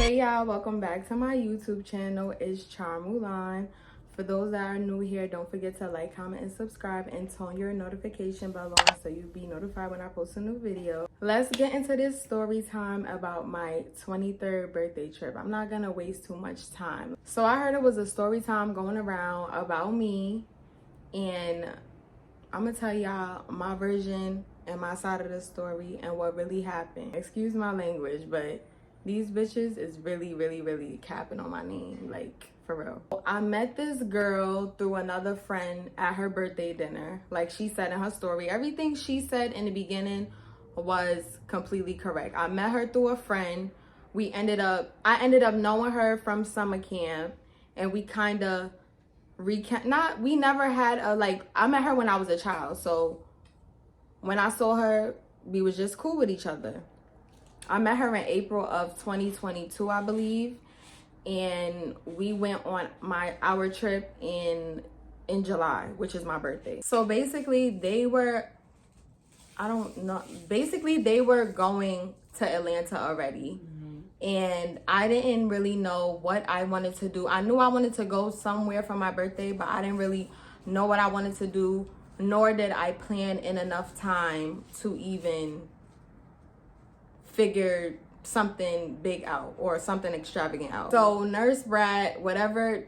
Hey y'all, welcome back to my YouTube channel. It's Charmulan. For those that are new here, don't forget to like, comment, and subscribe, and turn your notification bell on so you'll be notified when I post a new video. Let's get into this story time about my 23rd birthday trip. I'm not gonna waste too much time. So I heard it was a story time going around about me, and I'm gonna tell y'all my version and my side of the story and what really happened. Excuse my language, but these bitches is really capping on my name, like for real. I met this girl through another friend at her birthday dinner. Like she said in her story, everything she said in the beginning was completely correct. I met her through a friend. I ended up knowing her from summer camp, and we kind of we never had a, like, I met her when I was a child, so when I saw her, we was just cool with each other. I met her in April of 2022, I believe, and we went on our trip in July, which is my birthday. So basically they were going to Atlanta already. And I didn't really know what I wanted to do. I knew I wanted to go somewhere for my birthday, but I didn't really know what I wanted to do, nor did I plan in enough time to even figure something big out or something extravagant out. So Nurse Brat, whatever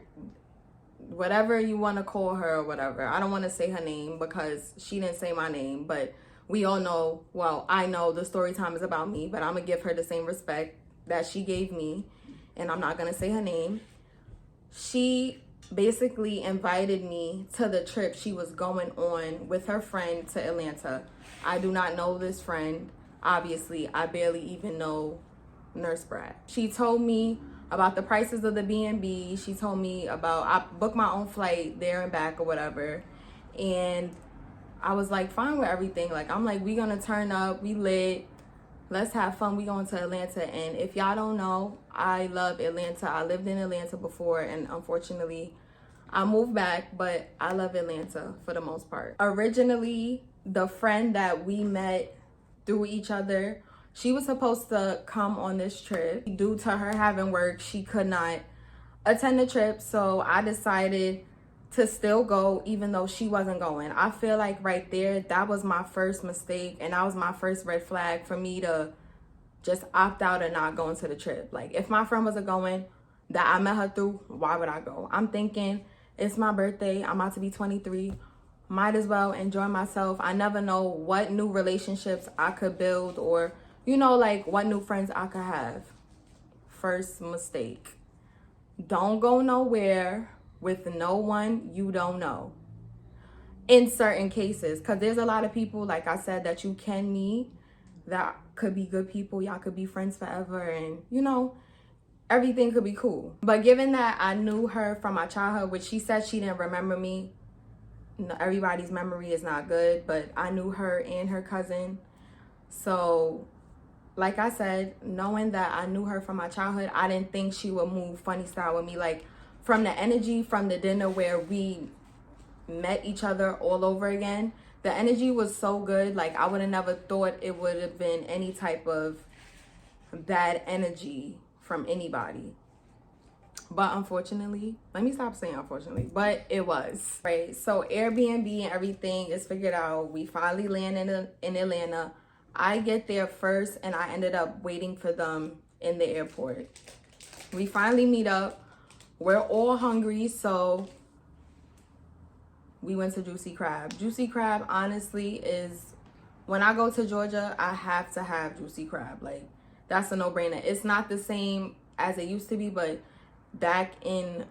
you want to call her or whatever, I don't want to say her name because she didn't say my name, but we all know, well, I know the story time is about me, but I'm gonna give her the same respect that she gave me, and I'm not gonna say her name. She basically invited me to the trip she was going on with her friend to Atlanta. I do not know this friend. Obviously, I barely even know Nurse Brat. She told me about the prices of the B&B. She told me about, I booked my own flight there and back or whatever. And I was like, fine with everything. Like, I'm like, we gonna turn up, we lit, let's have fun. We going to Atlanta. And if y'all don't know, I love Atlanta. I lived in Atlanta before, and unfortunately I moved back, but I love Atlanta for the most part. Originally, the friend that we met through each other, she was supposed to come on this trip. Due to her having work, she could not attend the trip, so I decided to still go even though she wasn't going. I feel like right there, that was my first mistake, and that was my first red flag for me to just opt out and not go into the trip. Like, if my friend wasn't going, that I met her through, why would I go? I'm thinking, it's my birthday, I'm about to be 23, might as well enjoy myself. I never know what new relationships I could build, or, you know, like what new friends I could have. First mistake. Don't go nowhere with no one you don't know in certain cases, because there's a lot of people, like I said, that you can meet that could be good people. Y'all could be friends forever, and you know, everything could be cool. But given that I knew her from my childhood, which she said she didn't remember me, everybody's memory is not good, but I knew her and her cousin. So like I said, knowing that I knew her from my childhood, I didn't think she would move funny style with me. Like, from the energy from the dinner where we met each other all over again, the energy was so good. Like, I would have never thought it would have been any type of bad energy from anybody. But unfortunately, let me stop saying unfortunately, but it was. Right, so Airbnb and everything is figured out. We finally land in Atlanta. I get there first, and I ended up waiting for them in the airport. We finally meet up. We're all hungry, so we went to Juicy Crab. Juicy Crab, honestly, is, when I go to Georgia, I have to have Juicy Crab. Like, that's a no-brainer. It's not the same as it used to be, but back in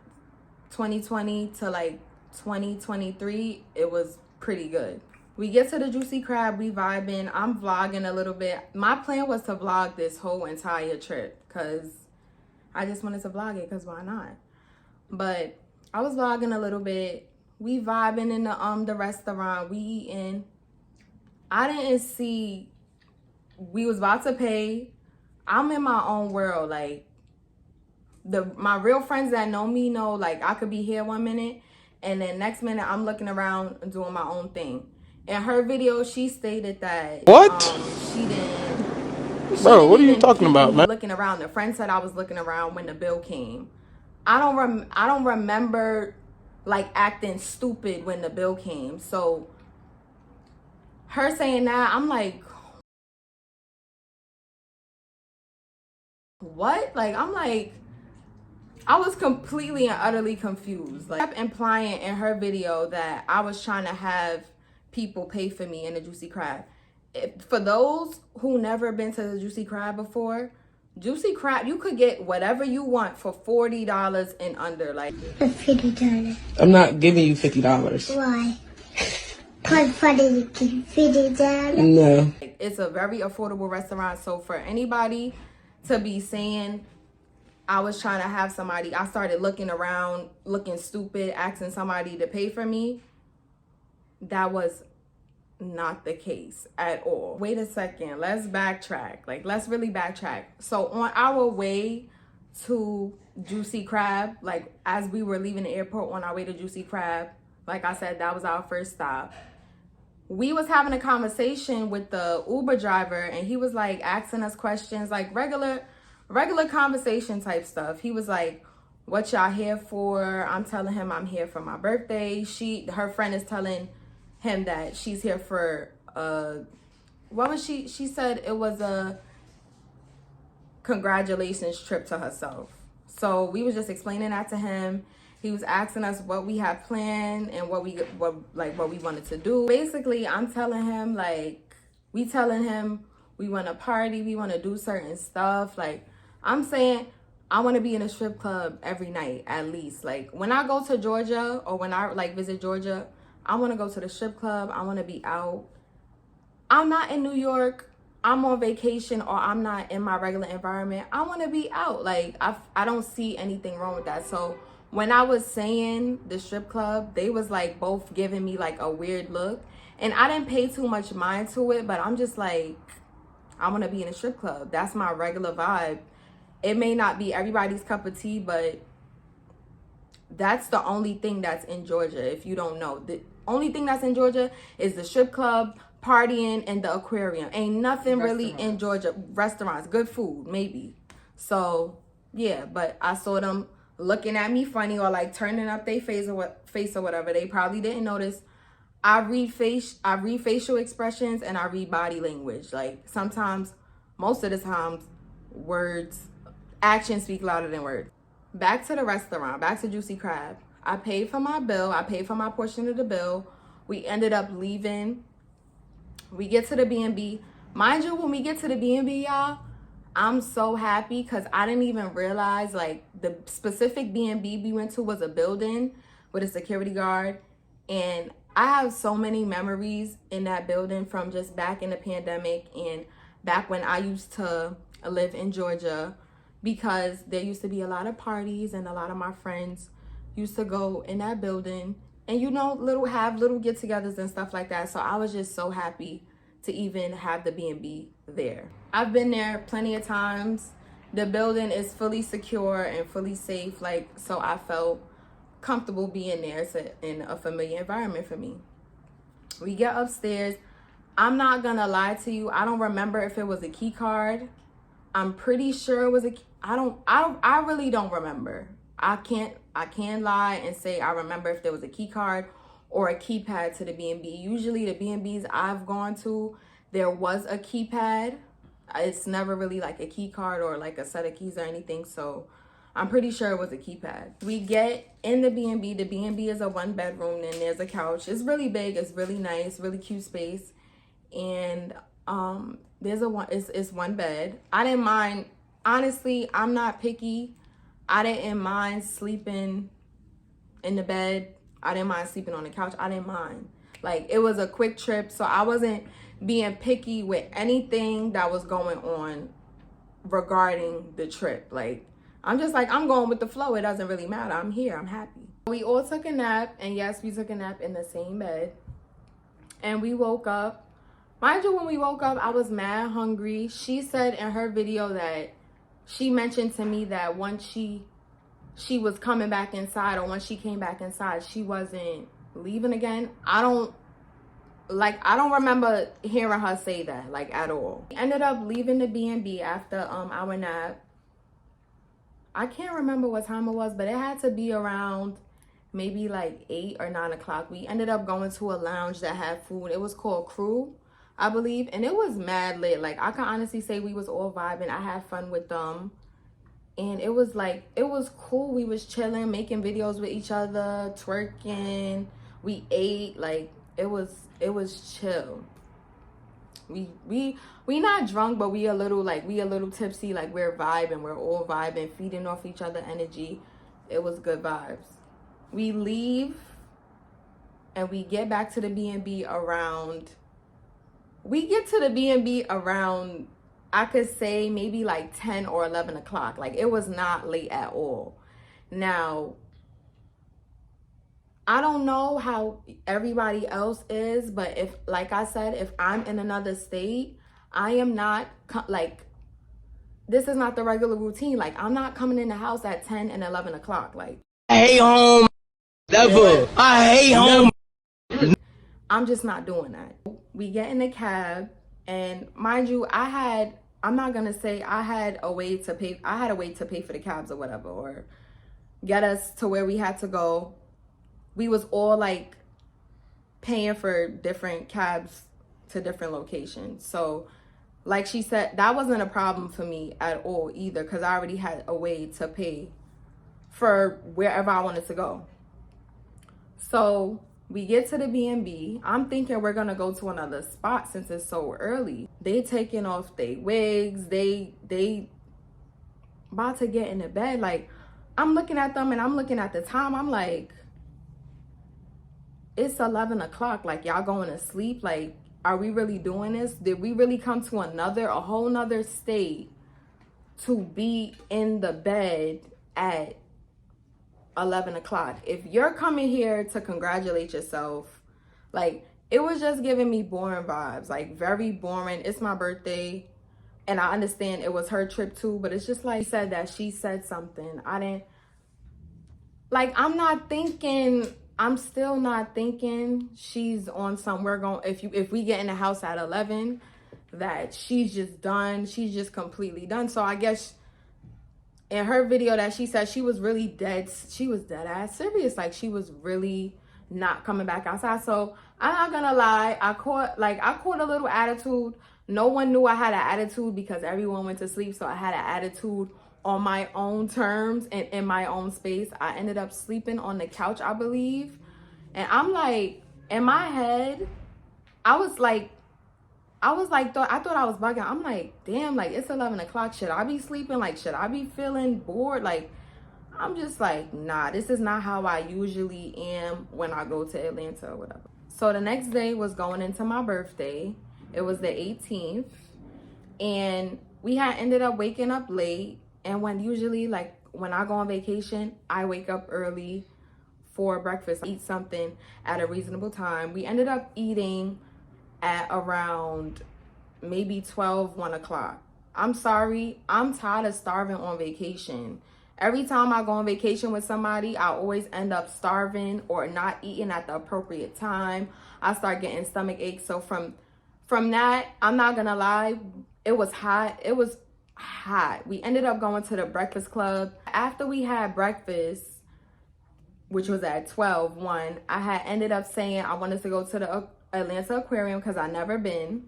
2020 to like 2023, it was pretty good. We get to the Juicy Crab, we vibing. I'm vlogging a little bit. My plan was to vlog this whole entire trip because I just wanted to vlog it, because why not? But I was vlogging a little bit. We vibing in the restaurant, we eating. I didn't see, we was about to pay. I'm in my own world. Like, my real friends that know me know, like, I could be here one minute and then next minute I'm looking around and doing my own thing. In her video, she stated that What? she didn't Bro, what are you talking about, man? Looking around. The friend said I was looking around when the bill came. I don't remember like acting stupid when the bill came. So her saying that, I'm like, what? Like, I'm like, I was completely and utterly confused. Like, kept implying in her video that I was trying to have people pay for me in the Juicy Crab. For those who never been to the Juicy Crab before, Juicy Crab, you could get whatever you want for $40 and under. Like, $50. I'm not giving you $50. Why? Because $50. No. it's a very affordable restaurant. So for anybody to be saying I was trying to have somebody, I started looking around, looking stupid, asking somebody to pay for me, that was not the case at all. Wait a second, let's backtrack. Like, let's really backtrack. So on our way to Juicy Crab, like as we were leaving the airport on our way to Juicy Crab, like I said, that was our first stop. We was having a conversation with the Uber driver, and he was like asking us questions, like regular conversation type stuff. He was like, what y'all here for? I'm telling him I'm here for my birthday. Her friend is telling him that she's here for what was she said it was a congratulations trip to herself. So we was just explaining that to him. He was asking us what we had planned and what we wanted to do. Basically, I'm telling him, like, we want to party, we want to do certain stuff. Like, I'm saying I want to be in a strip club every night at least. Like, when I go to Georgia or when I like visit Georgia, I want to go to the strip club. I want to be out. I'm not in New York. I'm on vacation, or I'm not in my regular environment. I want to be out. Like, I don't see anything wrong with that. So when I was saying the strip club, they was like both giving me like a weird look, and I didn't pay too much mind to it, but I'm just like, I want to be in a strip club. That's my regular vibe. It may not be everybody's cup of tea, but that's the only thing that's in Georgia. If you don't know, the only thing that's in Georgia is the strip club, partying, and the aquarium. Ain't nothing really in Georgia. Restaurants, good food, maybe. So yeah, but I saw them looking at me funny or like turning up their face or whatever. They probably didn't notice. I read facial expressions, and I read body language. Like, sometimes, most of the times, actions speak louder than words. Back to the restaurant, back to Juicy Crab. I paid for my bill. I paid for my portion of the bill. We ended up leaving. We get to the B&B. Mind you, when we get to the B&B, y'all, I'm so happy because I didn't even realize, like, the specific B&B we went to was a building with a security guard. And I have so many memories in that building from just back in the pandemic and back when I used to live in Georgia, because there used to be a lot of parties and a lot of my friends used to go in that building and, you know, have little get-togethers and stuff like that. So I was just so happy to even have the B&B there. I've been there plenty of times. The building is fully secure and fully safe, like, so I felt comfortable being there. It's in a familiar environment for me. We get upstairs. I'm not gonna lie to you, I don't remember if it was a key card. I'm pretty sure it was I really don't remember. I can't lie and say I remember if there was a key card or a keypad to the B&B. Usually the B&Bs I've gone to, there was a keypad. It's never really like a key card or like a set of keys or anything. So I'm pretty sure it was a keypad. We get in the B&B. The B&B is a 1-bedroom, and there's a couch. It's really big. It's really nice, really cute space. And it's one bed. I didn't mind. Honestly, I'm not picky. I didn't mind sleeping in the bed. I didn't mind sleeping on the couch. I didn't mind. Like, it was a quick trip, so I wasn't being picky with anything that was going on regarding the trip. Like, I'm just like, I'm going with the flow. It doesn't really matter. I'm here. I'm happy. We all took a nap, and yes, we took a nap in the same bed. And we woke up. Mind you, when we woke up, I was mad hungry. She said in her video that she mentioned to me that once she was coming back inside, or once she came back inside, she wasn't leaving again. I don't like, I don't remember hearing her say that, like, at all. We ended up leaving the B&B after our nap. I can't remember what time it was, but it had to be around maybe like 8 or 9 o'clock. We ended up going to a lounge that had food. It was called Crew, I believe, and it was mad lit. Like, I can honestly say we was all vibing. I had fun with them, and it was like, it was cool. We was chilling, making videos with each other, twerking. We ate. Like, it was chill. We not drunk, but we a little tipsy. Like, we're vibing. We're all vibing, feeding off each other energy. It was good vibes. We leave and we get back to the B&B around, I could say maybe like 10 or 11 o'clock. Like, it was not late at all. Now, I don't know how everybody else is, but if, like I said, if I'm in another state, I am not, like, this is not the regular routine. Like, I'm not coming in the house at 10 and 11 o'clock. Like, I hate home. Never. I hate home. I'm just not doing that. We get in the cab, and mind you, I'm not gonna say I had a way to pay for the cabs or whatever, or get us to where we had to go. We was all like paying for different cabs to different locations. So, like she said, that wasn't a problem for me at all either, because I already had a way to pay for wherever I wanted to go. So we get to the B&B. I'm thinking we're gonna go to another spot since it's so early. They taking off their wigs. They about to get in the bed. Like, I'm looking at them and I'm looking at the time. I'm like, it's 11 o'clock. Like, y'all going to sleep? Like, are we really doing this? Did we really come to a whole nother state to be in the bed at 11 o'clock? If you're coming here to congratulate yourself, like, it was just giving me boring vibes, like, very boring. It's my birthday, and I understand it was her trip too, but it's just like, she said something. I'm still not thinking she's on some, if we get in the house at 11, that she's just done. She's just completely done. So I guess in her video that she said, she was dead ass serious. Like, she was really not coming back outside. So I'm not gonna lie, I caught a little attitude. No one knew I had an attitude because everyone went to sleep. So I had an attitude on my own terms and in my own space. I ended up sleeping on the couch, I believe. And I'm like, in my head, I thought I was bugging. I'm like, damn, like, it's 11 o'clock. Should I be sleeping? Like, should I be feeling bored? Like, I'm just like, nah, this is not how I usually am when I go to Atlanta or whatever. So the next day was going into my birthday. It was the 18th. And we had ended up waking up late. And when I go on vacation, I wake up early for breakfast, eat something at a reasonable time. We ended up eating at around maybe 1 o'clock. I'm sorry, I'm tired of starving on vacation. Every time I go on vacation with somebody, I always end up starving or not eating at the appropriate time. I start getting stomach aches. So from that, I'm not gonna lie, it was hot. We ended up going to the Breakfast Club. After we had breakfast, which was at 1, I had ended up saying I wanted to go to the Atlanta Aquarium because I never been.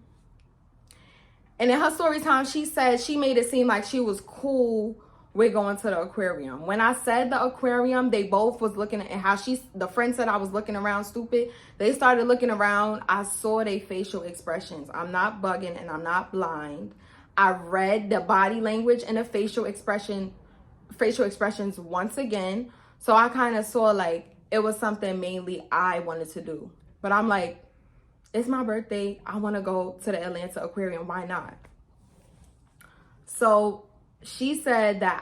And in her story time, she said she made it seem like she was cool with going to the aquarium. When I said the aquarium, they both was looking at how the friend said I was looking around stupid. They started looking around. I saw their facial expressions. I'm not bugging and I'm not blind. I read the body language and the facial expressions once again. So I kind of saw like it was something mainly I wanted to do. But I'm like, it's my birthday. I want to go to the Atlanta Aquarium. Why not? So she said that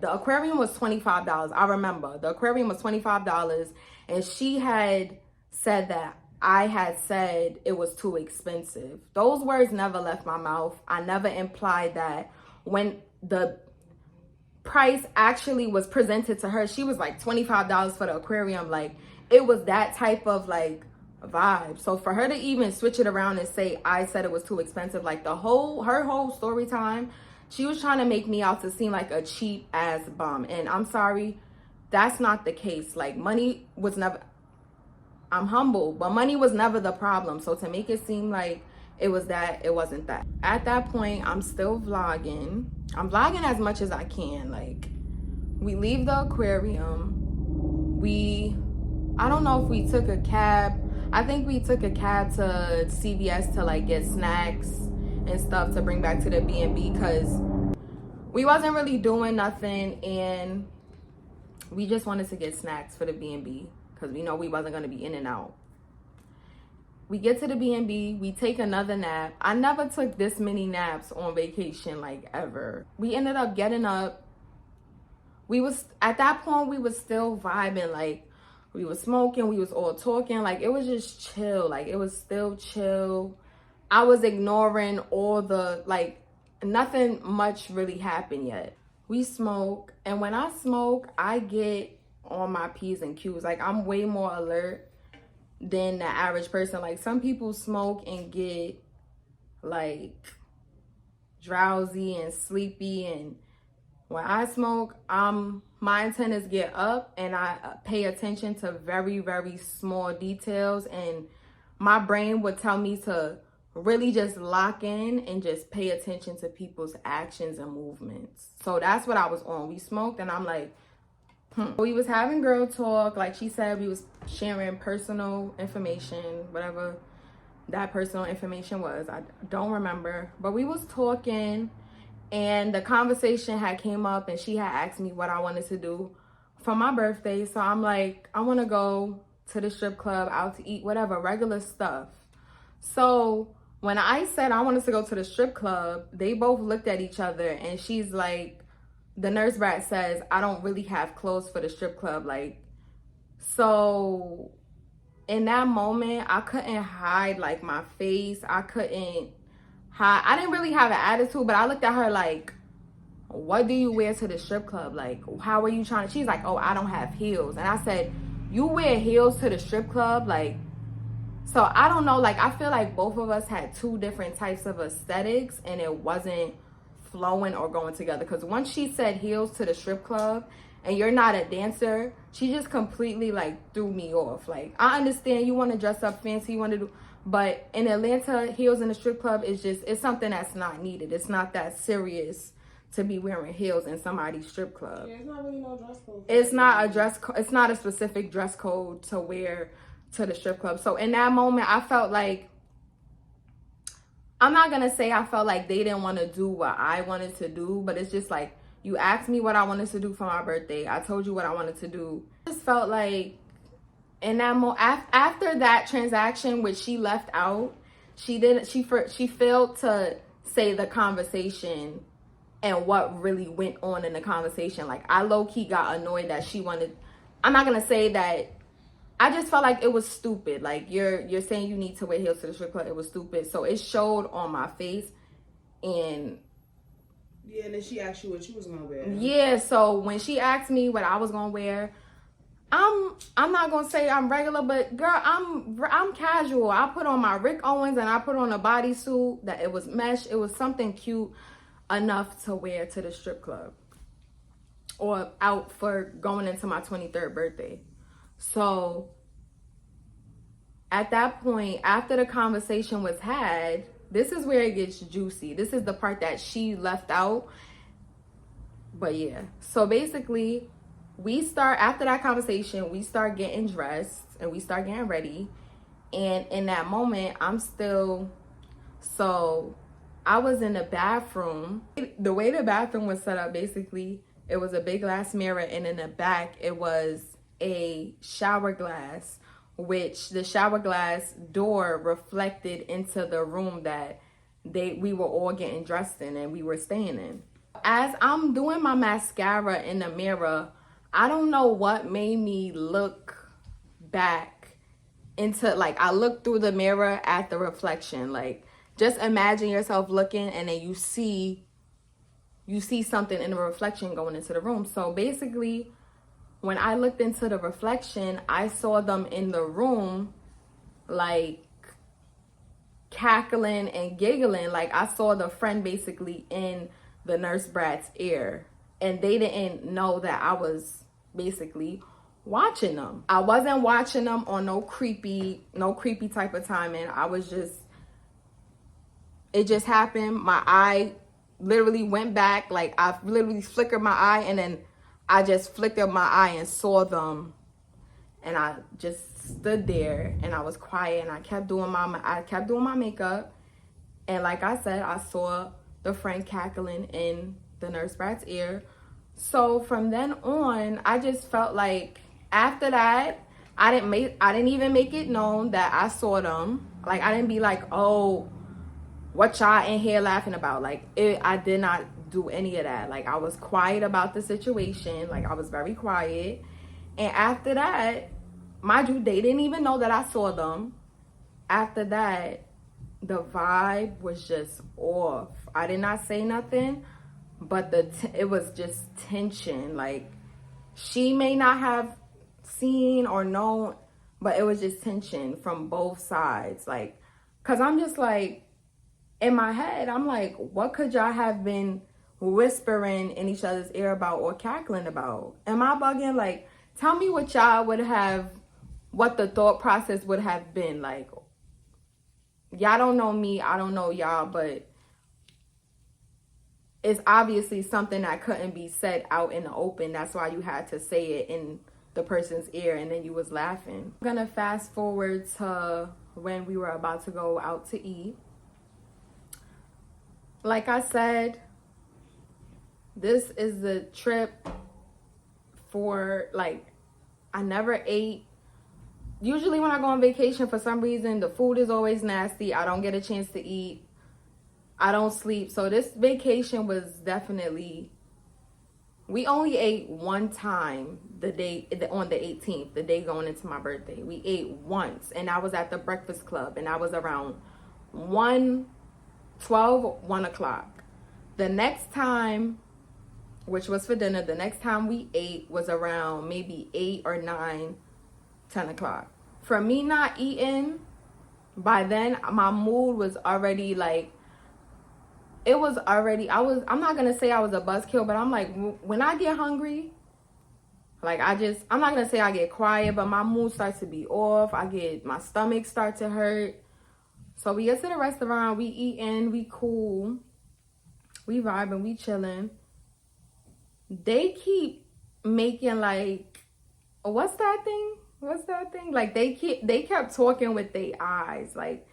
the aquarium was $25. I remember the aquarium was $25, and she had said that I had said it was too expensive. Those words never left my mouth. I never implied that. When the price actually was presented to her, she was like $25 for the aquarium. Like, it was that type of like vibe. So for her to even switch it around and say I said it was too expensive, like her whole story time, she was trying to make me out to seem like a cheap ass bum. And I'm sorry, that's not the case. Like, money was never, I'm humble, but money was never the problem. So to make it seem like it was that, it wasn't that. At that point, I'm still vlogging. I'm vlogging as much as I can. Like, we leave the aquarium. I don't know if we took a cab. I think we took a cab to CVS to like get snacks and stuff to bring back to the B&B, because we wasn't really doing nothing and we just wanted to get snacks for the B&B because we know we wasn't going to be in and out. We get to the B&B, we take another nap. I never took this many naps on vacation, like, ever. We ended up getting up. At that point, we was still vibing. Like, we was smoking, we was all talking. Like, it was just chill. Like, it was still chill. I was ignoring all the, like, nothing much really happened yet. We smoke, and when I smoke, I get on my P's and Q's. Like, I'm way more alert than the average person. Like, some people smoke and get like drowsy and sleepy, and when I smoke, my intent is get up and I pay attention to very, very small details, and my brain would tell me to really just lock in and just pay attention to people's actions and movements. So that's what I was on. We smoked and I'm like, We was having girl talk. Like she said, we was sharing personal information, whatever that personal information was. I don't remember. But we was talking and the conversation had came up and she had asked me what I wanted to do for my birthday. So I'm like, I want to go to the strip club, out to eat, whatever, regular stuff. So when I said I wanted to go to the strip club, they both looked at each other and she's like, the nurse brat says, I don't really have clothes for the strip club. Like, so in that moment, I couldn't hide like my face. I couldn't hide. I didn't really have an attitude, but I looked at her like, what do you wear to the strip club? Like, how are you trying to, she's like, oh, I don't have heels. And I said, you wear heels to the strip club? Like, so I don't know. Like, I feel like both of us had two different types of aesthetics and it wasn't flowing or going together. Because once she said heels to the strip club and you're not a dancer, she just completely like threw me off. Like, I understand you want to dress up fancy, you want to do, but in Atlanta, heels in the strip club is just, it's something that's not needed. It's not that serious to be wearing heels in somebody's strip club. Yeah, it's not really no dress code. It's not a dress code. It's not a specific dress code to wear to the strip club. So in that moment, I felt like, I'm not gonna say I felt like they didn't want to do what I wanted to do, but it's just like, you asked me what I wanted to do for my birthday. I told you what I wanted to do. I just felt like in that after that transaction, which she left out, she failed to say the conversation and what really went on in the conversation. Like, I low-key got annoyed that she wanted, I'm not gonna say that, I just felt like it was stupid. Like, you're saying you need to wear heels to the strip club. It was stupid. So it showed on my face. And yeah, and then she asked you what you was gonna wear. Yeah, so when she asked me what I was gonna wear, I'm not gonna say I'm regular, but girl, I'm casual. I put on my Rick Owens and I put on a bodysuit that it was mesh. It was something cute enough to wear to the strip club or out for going into my 23rd birthday. So at that point, after the conversation was had, this is where it gets juicy. This is the part that she left out. But yeah, so basically after that conversation, we start getting dressed and we start getting ready. And in that moment, I was in the bathroom. The way the bathroom was set up, basically, it was a big glass mirror, and in the back, it was a shower glass, which the shower glass door reflected into the room that we were all getting dressed in and we were staying in. As I'm doing my mascara in the mirror, I don't know what made me look back into, like, I looked through the mirror at the reflection. Like, just imagine yourself looking and then you see something in the reflection going into the room. So basically, when I looked into the reflection, I saw them in the room like cackling and giggling. Like I saw the friend basically in the nurse brat's ear, and they didn't know that I was basically watching them. I wasn't watching them on no creepy type of timing. I was just, it just happened. My eye literally went back. Like I literally flickered my eye, and then I just flickered my eye and saw them. And I just stood there and I was quiet, and I kept doing my makeup. And like I said, I saw the friend cackling in the nurse brat's ear. So from then on, I just felt like after that, I didn't even make it known that I saw them. Like I didn't be like, oh, what y'all in here laughing about? Like I did not do any of that. Like I was quiet about the situation. Like I was very quiet. And after that, mind you, they didn't even know that I saw them. After that, the vibe was just off. I did not say nothing, but it was just tension. Like she may not have seen or known, but it was just tension from both sides. Like, cause I'm just like, in my head, I'm like, what could y'all have been whispering in each other's ear about or cackling about? Am I bugging? Like, tell me what y'all would have, what the thought process would have been. Like, y'all don't know me, I don't know y'all, but it's obviously something that couldn't be said out in the open. That's why you had to say it in the person's ear, and then you was laughing. I'm gonna fast forward to when we were about to go out to eat. Like I said, this is the trip for, like, I never ate. Usually when I go on vacation, for some reason, the food is always nasty. I don't get a chance to eat. I don't sleep. So this vacation was definitely, we only ate one time on the 18th, the day going into my birthday. We ate once, and I was at the Breakfast Club, and I was around 1 o'clock. The next time, which was for dinner, the next time we ate was around maybe 8 or 9, 10 o'clock. For me not eating, by then my mood was already like, I'm not gonna say I was a buzzkill, but I'm like, when I get hungry, like I'm not gonna say I get quiet, but my mood starts to be off. My stomach starts to hurt. So we get to the restaurant, we eating, we cool, we vibing, we chilling. They keep making like, what's that thing? Like they kept talking with their eyes. Like,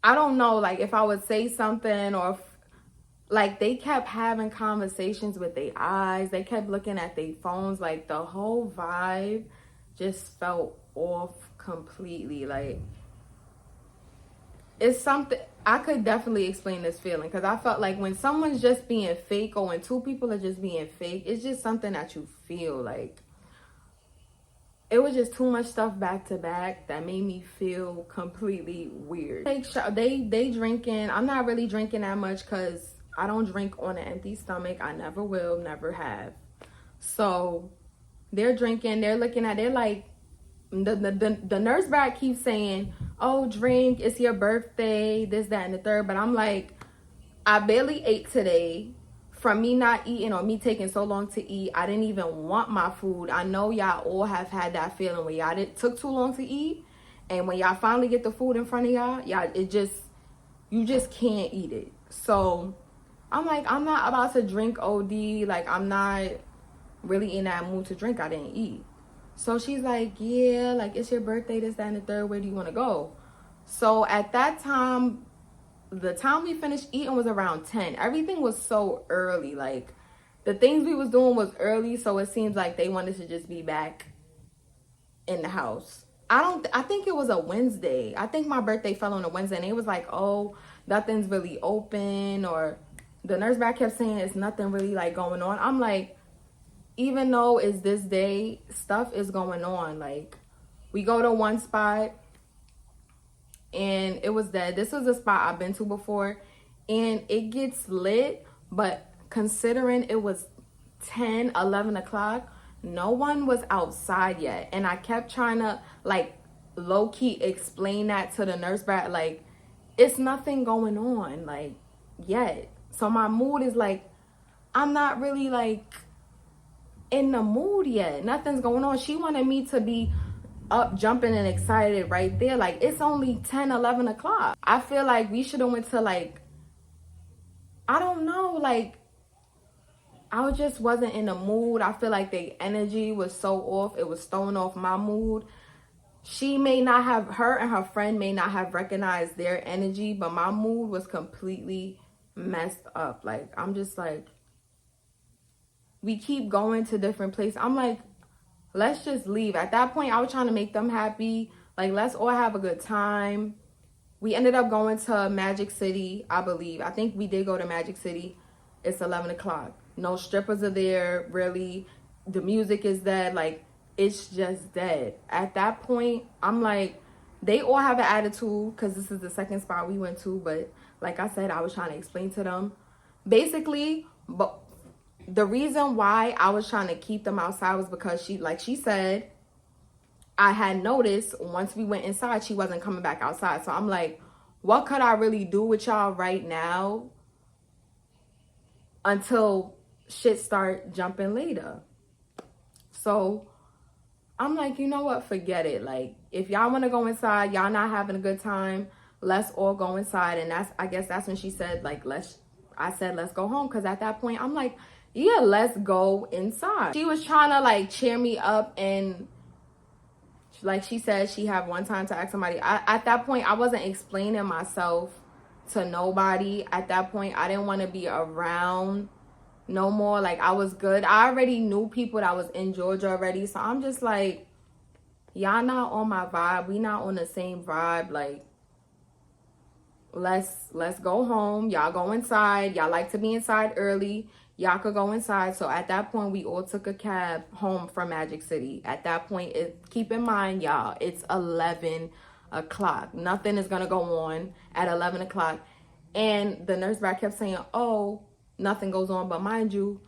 I don't know, like if I would say something, or if, like they kept having conversations with their eyes. They kept looking at their phones. Like the whole vibe just felt off completely. Like it's something, I could definitely explain this feeling, because I felt like when someone's just being fake, or when two people are just being fake, it's just something that you feel. Like it was just too much stuff back to back that made me feel completely weird. They drinking. I'm not really drinking that much because I don't drink on an empty stomach. I never will, never have. So they're drinking. They're looking at. They're like, the nurse brat keeps saying, "Oh, drink. It's your birthday. This, that, and the third." But I'm like, I barely ate today. From me not eating, or me taking so long to eat, I didn't even want my food. I know y'all all have had that feeling where y'all took too long to eat, and when y'all finally get the food in front of y'all, you just can't eat it. So I'm like, I'm not about to drink OD. Like I'm not really in that mood to drink. I didn't eat. So she's like, yeah, like it's your birthday, this, that, and the third. Where do you want to go? So at that time, the time we finished eating was around 10. Everything was so early. Like the things we was doing was early, so it seems like they wanted to just be back in the house. I think it was a Wednesday. I think my birthday fell on a Wednesday, and it was like, oh, nothing's really open, or the nurse back kept saying it's nothing really like going on. I'm like, even though it's this day, stuff is going on. Like, we go to one spot and it was dead. This was a spot I've been to before, and it gets lit, but considering it was 10, 11 o'clock, no one was outside yet. And I kept trying to like low-key explain that to the nurse back, like, it's nothing going on like yet. So my mood is like, I'm not really like in the mood yet. Nothing's going on. She wanted me to be up jumping and excited right there. Like, it's only 10, 11 o'clock. I feel like we should have went to like, I don't know, like, I just wasn't in the mood. I feel like the energy was so off. It was throwing off my mood. She may not have, her and her friend may not have recognized their energy, but my mood was completely messed up. Like, I'm just like, we keep going to different places. I'm like, let's just leave. At that point, I was trying to make them happy. Like, let's all have a good time. We ended up going to Magic City, I believe. I think we did go to Magic City. It's 11 o'clock. No strippers are there, really. The music is dead. Like, it's just dead. At that point, I'm like, they all have an attitude because this is the second spot we went to. But like I said, I was trying to explain to them. Basically, but the reason why I was trying to keep them outside was because she said, I had noticed once we went inside, she wasn't coming back outside. So I'm like, what could I really do with y'all right now until shit start jumping later? So I'm like, you know what? Forget it. Like, if y'all want to go inside, y'all not having a good time, let's all go inside. And I guess that's when she said, like, I said, let's go home. Because at that point, I'm like, yeah, let's go inside. She was trying to like cheer me up, and like she said, she had one time to ask somebody. At that point, I wasn't explaining myself to nobody. At that point, I didn't want to be around no more. Like, I was good. I already knew people that was in Georgia already. So I'm just like, y'all not on my vibe. We not on the same vibe. Like, let's go home. Y'all go inside. Y'all like to be inside early. Y'all could go inside. So at that point, we all took a cab home from Magic City. At that point, keep in mind, y'all, it's 11 o'clock. Nothing is going to go on at 11 o'clock. And the nurse back kept saying, oh, nothing goes on. But mind you,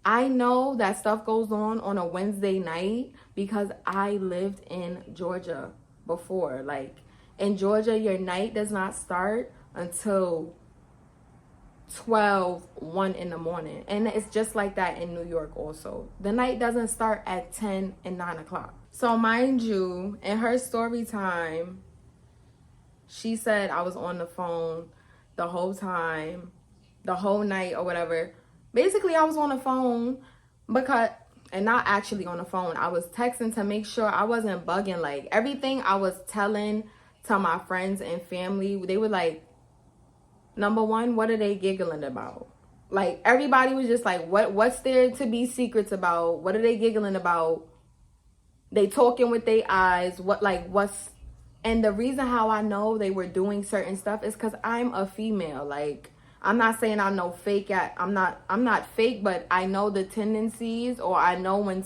I know that stuff goes on a Wednesday night because I lived in Georgia before. Like, in Georgia, your night does not start until 12, 1 in the morning. And it's just like that in New York also. The night doesn't start at 10 and 9 o'clock. So mind you, in her story time, she said I was on the phone the whole time, the whole night or whatever. Basically, I was on the phone because, and not actually on the phone, I was texting to make sure I wasn't bugging. Like, everything I was telling to my friends and family, they were like, number one, what are they giggling about? Like, everybody was just like, what's there to be secrets about? What are they giggling about? They talking with their eyes. What's... And the reason how I know they were doing certain stuff is because I'm a female. Like, I'm not saying I'm no fake I'm not fake, but I know the tendencies, or I know when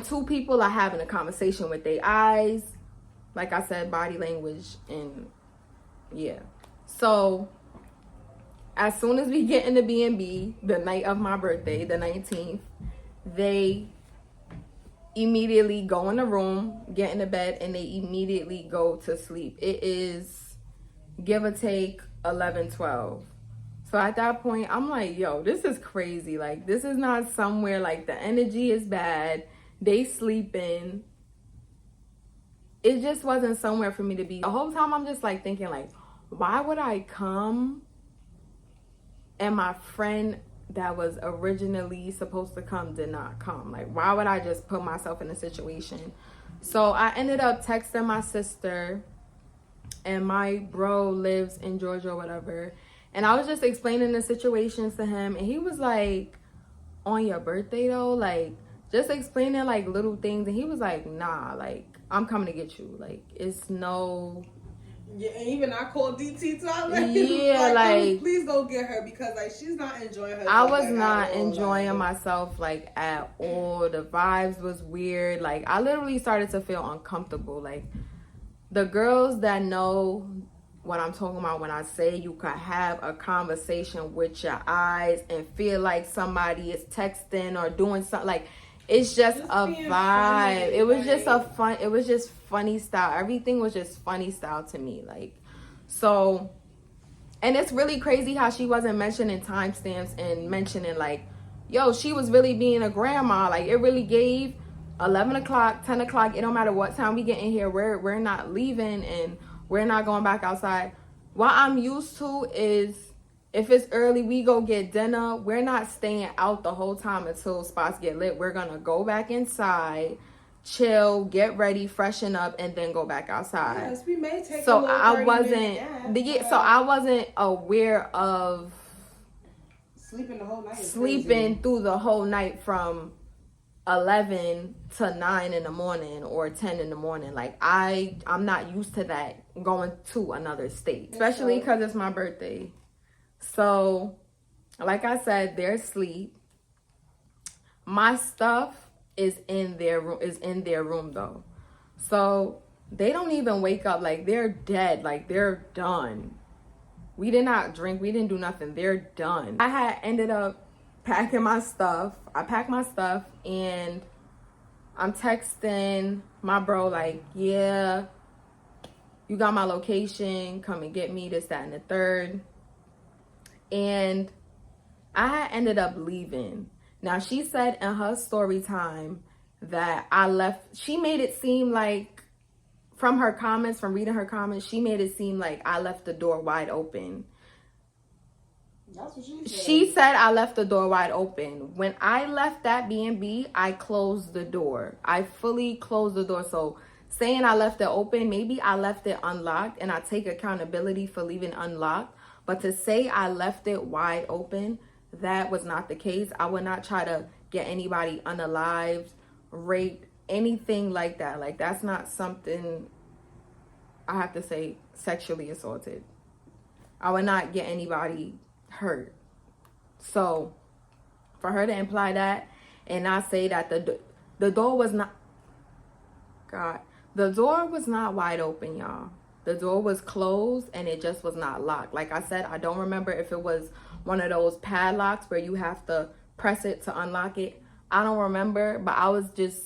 two people are having a conversation with their eyes, like I said, body language, and yeah. So as soon as we get in the B&B, the night of my birthday, the 19th, they immediately go in the room, get in the bed, and they immediately go to sleep. It is give or take 11, 12. So at that point, I'm like, yo, this is crazy. Like, this is not somewhere, like, the energy is bad. They sleeping. It just wasn't somewhere for me to be. The whole time I'm just like thinking, like, why would I come and my friend that was originally supposed to come did not come? Like, why would I just put myself in a situation? So I ended up texting my sister, and my bro lives in Georgia or whatever. And I was just explaining the situations to him, and he was like, on your birthday though, like, just explaining like little things, and he was like, nah, like I'm coming to get you. Like it's no. Yeah, and even I called DT too. I was like, Yeah, like please go get her because like she's not enjoying herself. I was like, not at all, enjoying like, myself like at all. The vibes was weird. Like I literally started to feel uncomfortable. Like the girls that know what I'm talking about when I say you could have a conversation with your eyes and feel like somebody is texting or doing something, like it's just a vibe. Funny, it was like, just a fun, it was just funny style. Everything was just funny style to me. Like, so, and it's really crazy how she wasn't mentioning timestamps and mentioning like, yo, she was really being a grandma. Like it really gave 11 o'clock, 10 o'clock. It don't matter what time we get in here. We're not leaving and we're not going back outside. What I'm used to is if it's early, we go get dinner. We're not staying out the whole time until spots get lit. We're going to go back inside, chill, get ready, freshen up, and then go back outside. Yes, we may take so a little I wasn't so I wasn't aware of sleeping the whole night. Sleeping through the whole night from 11 to 9 in the morning or 10 in the morning. Like I'm not used to that, going to another state, especially because it's my birthday. So like I said, they're asleep. My stuff is in their room though, so they don't even wake up. Like they're dead, like they're done. We did not drink, we didn't do nothing, they're done. I had ended up packing my stuff. I packed my stuff and I'm texting my bro like, yeah, you got my location, come and get me, this, that, and the third. And I had ended up leaving. Now she said in her story time that I left. She made it seem like, from her comments, from reading her comments, she made it seem like I left the door wide open. That's what she said. She said I left the door wide open. When I left that B&B, I closed the door. I fully closed the door. So saying I left it open, maybe I left it unlocked, and I take accountability for leaving unlocked. But to say I left it wide open, that was not the case. I would not try to get anybody unalived, raped, anything like that. Like that's not something, I have to say, sexually assaulted. I would not get anybody hurt. So for her to imply that and not say that the door was not, God, the door was not wide open, y'all. The door was closed and it just was not locked. Like I said, I don't remember if it was one of those padlocks where you have to press it to unlock it. I don't remember, but I was just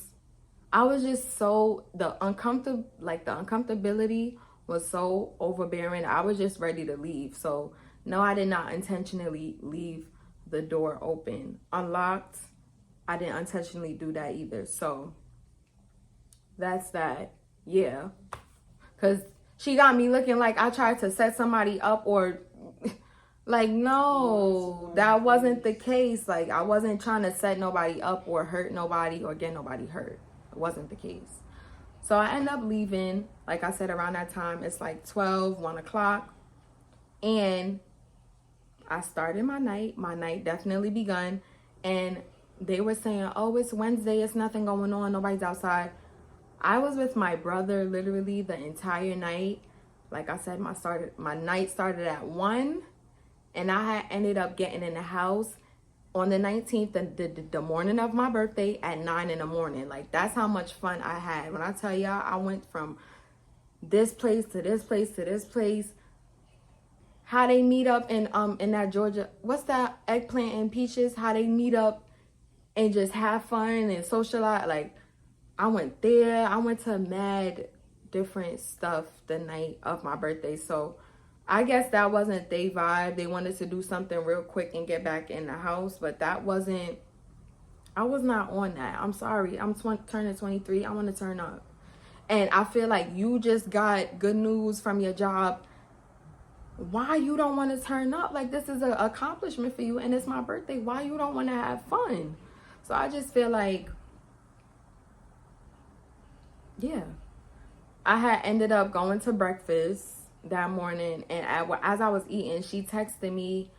so, the uncomfortability was so overbearing. I was just ready to leave. So no, I did not intentionally leave the door open. Unlocked, I didn't intentionally do that either. So that's that. Yeah. Because she got me looking like I tried to set somebody up or like, no, that wasn't the case. Like I wasn't trying to set nobody up or hurt nobody or get nobody hurt. It wasn't the case. So I end up leaving, like I said, around that time. It's like 12, 1 o'clock. And I started my night. My night definitely begun. And they were saying, oh, it's Wednesday. It's nothing going on. Nobody's outside. I was with my brother literally the entire night. Like I said, my night started at 1. And I had ended up getting in the house on the 19th, the morning of my birthday at 9 in the morning. Like that's how much fun I had. When I tell y'all, I went from this place to this place to this place. How they meet up in that Georgia, what's that, eggplant and peaches? How they meet up and just have fun and socialize. Like I went there. I went to mad different stuff the night of my birthday. So I guess that wasn't their vibe. They wanted to do something real quick and get back in the house, but that wasn't, I was not on that. I'm sorry. I'm turning 23. I want to turn up. And I feel like you just got good news from your job. Why you don't want to turn up? Like this is an accomplishment for you and it's my birthday. Why you don't want to have fun? So I just feel like, yeah. I had ended up going to breakfast that morning, and as I was eating, she texted me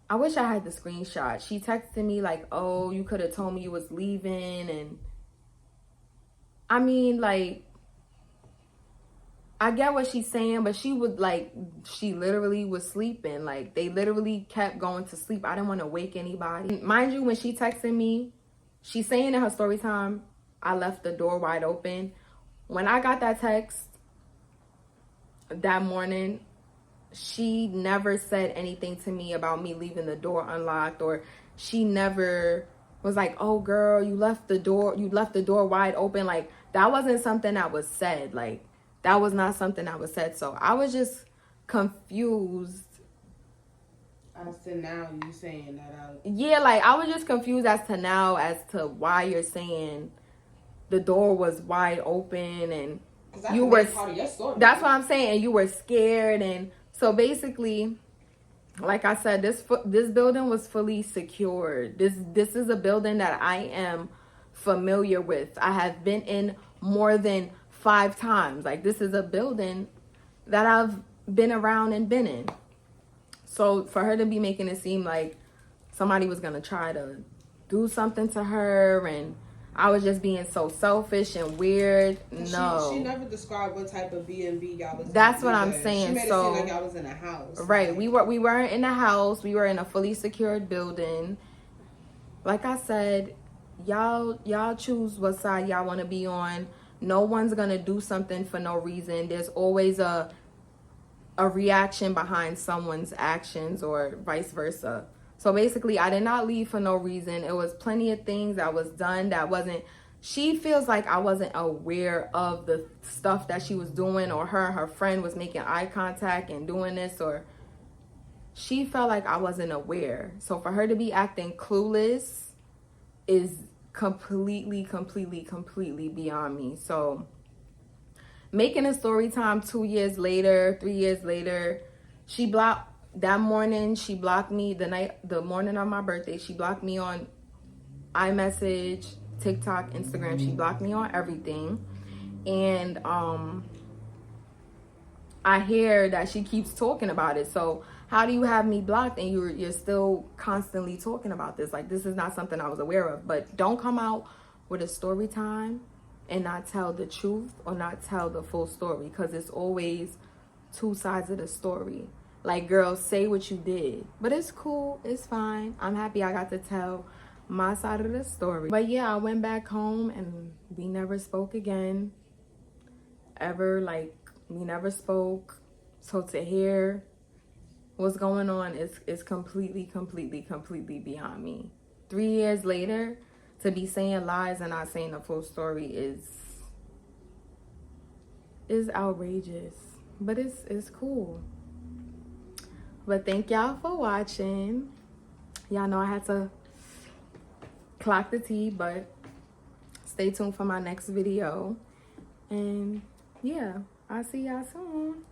I wish I had the screenshot. She texted me like, oh, you could have told me you was leaving. And I mean, like, I get what she's saying, but she would like, she literally was sleeping. Like, they literally kept going to sleep. I didn't want to wake anybody. Mind you, when she texted me, she's saying in her story time, I left the door wide open. When I got that text that morning, she never said anything to me about me leaving the door unlocked, or she never was like, oh girl, you left the door wide open. Like, that wasn't something that was said. Like, that was not something that was said. So I was just confused. As to now, you saying that out. Yeah, like, I was just confused as to why you're saying the door was wide open, and you were, part of your story. that's what I'm saying, and you were scared. And so basically, like I said, this building was fully secured. This is a building that I am familiar with. I have been in more than 5 times. Like, this is a building that I've been around and been in. So for her to be making it seem like somebody was gonna try to do something to her, and I was just being so selfish and weird. No, she never described what type of B&B y'all was. That's what I'm saying. She made so it seem like y'all was in a house. Right, like, we weren't in a house. We were in a fully secured building. Like I said, y'all choose what side y'all want to be on. No one's gonna do something for no reason. There's always a reaction behind someone's actions, or vice versa. So basically, I did not leave for no reason. It was plenty of things that was done that wasn't, she feels like I wasn't aware of the stuff that she was doing, or her friend was making eye contact and doing this, or she felt like I wasn't aware. So for her to be acting clueless is completely beyond me. So making a story time 2 years later, 3 years later, she blocked that morning. She blocked me the morning of my birthday. She blocked me on iMessage, TikTok, Instagram. She blocked me on everything. And I hear that she keeps talking about it. So how do you have me blocked and you're still constantly talking about this? Like, this is not something I was aware of. But don't come out with a story time and not tell the truth or not tell the full story, because it's always 2 sides of the story. Like, girl, say what you did. But it's cool. It's fine. I'm happy I got to tell my side of the story. But yeah, I went back home and we never spoke again. Ever. Like, we never spoke. So to hear what's going on is completely beyond me. 3 years later, to be saying lies and not saying the full story is outrageous. But it's cool. But thank y'all for watching. Y'all know I had to clock the tea, but stay tuned for my next video. And yeah, I'll see y'all soon.